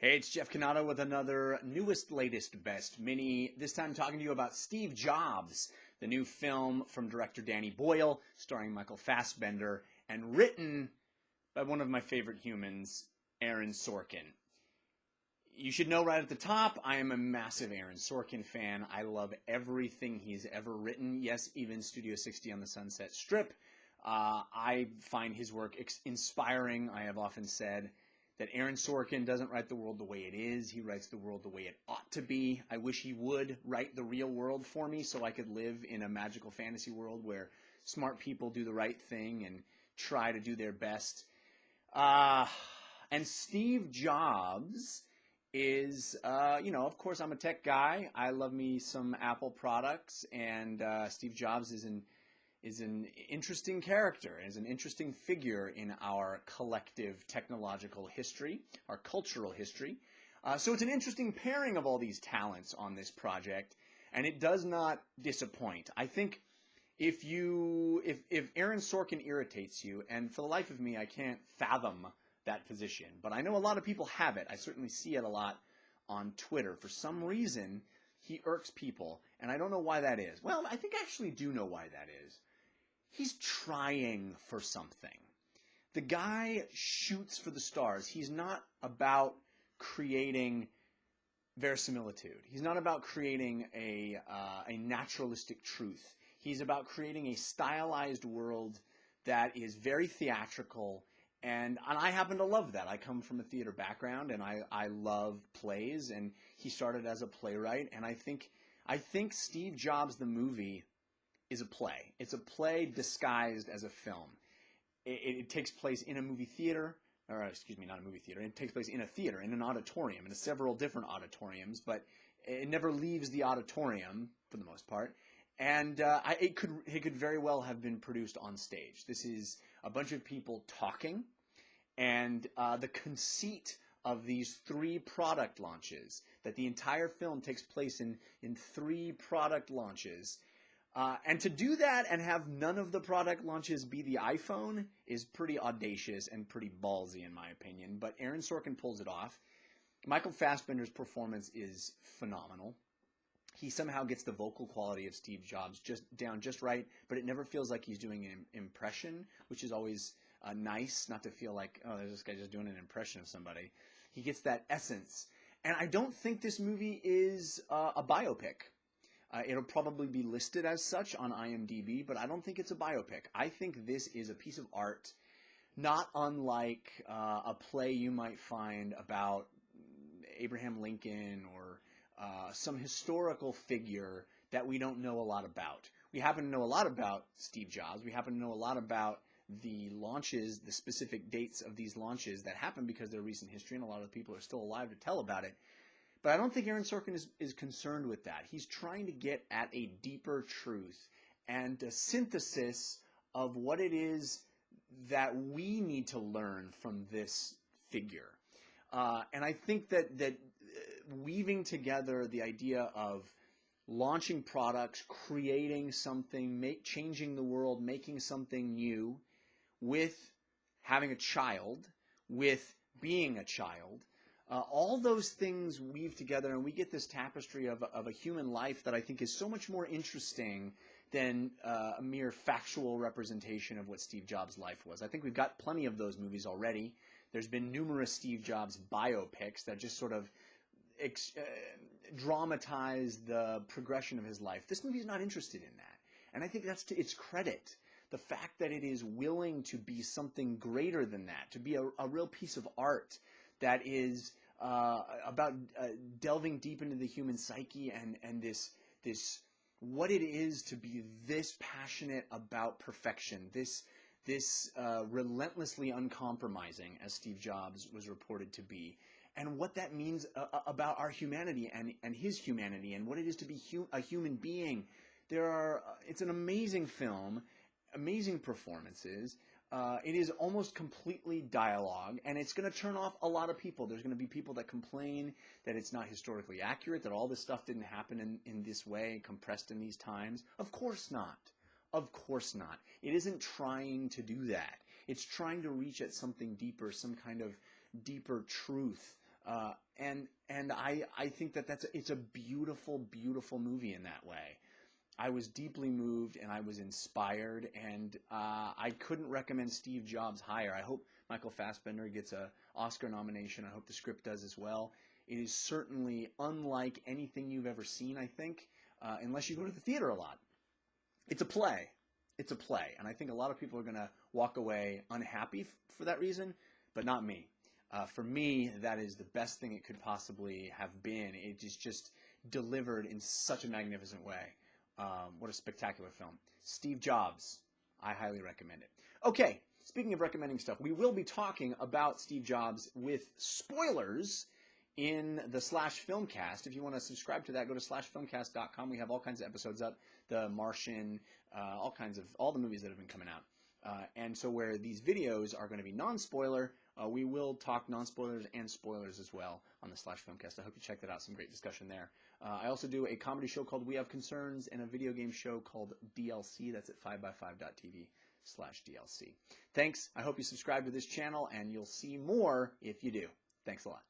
Hey, it's Jeff Canado with another newest, latest, best mini. This time talking to you about Steve Jobs, the new film from director Danny Boyle, starring Michael Fassbender, and written by one of my favorite humans, Aaron Sorkin. You should know right at the top, I am a massive Aaron Sorkin fan. I love everything he's ever written. Yes, even Studio 60 on the Sunset Strip. I find his work inspiring. I have often said that Aaron Sorkin doesn't write the world the way it is. He writes the world the way it ought to be. I wish he would write the real world for me so I could live in a magical fantasy world where smart people do the right thing and try to do their best. And Steve Jobs is, of course, I'm a tech guy. I love me some Apple products, and Steve Jobs is an interesting character, is an interesting figure in our collective technological history, our cultural history. So it's an interesting pairing of all these talents on this project, and it does not disappoint. I think if Aaron Sorkin irritates you, and for the life of me, I can't fathom that position, but I know a lot of people have it. I certainly see it a lot on Twitter. For some reason, he irks people, and I don't know why that is. Well, I think I actually do know why that is. He's trying for something. The guy shoots for the stars. He's not about creating verisimilitude. He's not about creating a naturalistic truth. He's about creating a stylized world that is very theatrical, and I happen to love that. I come from a theater background, and I love plays, and he started as a playwright, and I think Steve Jobs the movie is a play. It's a play disguised as a film. It takes place in a movie theater, or excuse me, not a movie theater. It takes place in a theater, in an auditorium, in several different auditoriums, but it never leaves the auditorium for the most part. And it could very well have been produced on stage. This is a bunch of people talking, and the conceit of these three product launches, that the entire film takes place in three product launches. And to do that and have none of the product launches be the iPhone is pretty audacious and pretty ballsy in my opinion. But Aaron Sorkin pulls it off. Michael Fassbender's performance is phenomenal. He somehow gets the vocal quality of Steve Jobs down just right, but it never feels like he's doing an impression, which is always nice, not to feel like, oh, there's this guy just doing an impression of somebody. He gets that essence. And I don't think this movie is a biopic. It'll probably be listed as such on IMDb, but I don't think it's a biopic. I think this is a piece of art, not unlike a play you might find about Abraham Lincoln or some historical figure that we don't know a lot about. We happen to know a lot about Steve Jobs. We happen to know a lot about the launches, the specific dates of these launches that happened because they're recent history, and a lot of people are still alive to tell about it. But I don't think Aaron Sorkin is concerned with that. He's trying to get at a deeper truth and a synthesis of what it is that we need to learn from this figure. And I think that weaving together the idea of launching products, creating something, changing the world, making something new, with having a child, with being a child, all those things weave together, and we get this tapestry of a human life that I think is so much more interesting than a mere factual representation of what Steve Jobs' life was. I think we've got plenty of those movies already. There's been numerous Steve Jobs biopics that just sort of dramatize the progression of his life. This movie is not interested in that, and I think that's to its credit. The fact that it is willing to be something greater than that, to be a real piece of art that is about delving deep into the human psyche and this what it is to be this passionate about perfection, this relentlessly uncompromising, as Steve Jobs was reported to be, and what that means about our humanity and his humanity, and what it is to be a human being. It's an amazing film, amazing performances. It is almost completely dialogue, and it's going to turn off a lot of people. There's going to be people that complain that it's not historically accurate, that all this stuff didn't happen in this way, compressed in these times. Of course not. Of course not. It isn't trying to do that. It's trying to reach at something deeper, some kind of deeper truth And I think that it's a beautiful, beautiful movie in that way. I was deeply moved and I was inspired, and I couldn't recommend Steve Jobs higher. I hope Michael Fassbender gets an Oscar nomination. I hope the script does as well. It is certainly unlike anything you've ever seen, I think, unless you go to the theater a lot. It's a play. It's a play, and I think a lot of people are going to walk away unhappy for that reason, but not me. For me, that is the best thing it could possibly have been. It is just delivered in such a magnificent way. What a spectacular film. Steve Jobs. I highly recommend it. Okay, speaking of recommending stuff, we will be talking about Steve Jobs with spoilers in the /Filmcast. If you want to subscribe to that, go to /filmcast.com. We have all kinds of episodes up. The Martian, all the movies that have been coming out. And so where these videos are going to be non-spoiler, we will talk non-spoilers and spoilers as well on the /Filmcast. I hope you check that out. Some great discussion there. I also do a comedy show called We Have Concerns and a video game show called DLC. That's at 5by5.tv/DLC. Thanks. I hope you subscribe to this channel, and you'll see more if you do. Thanks a lot.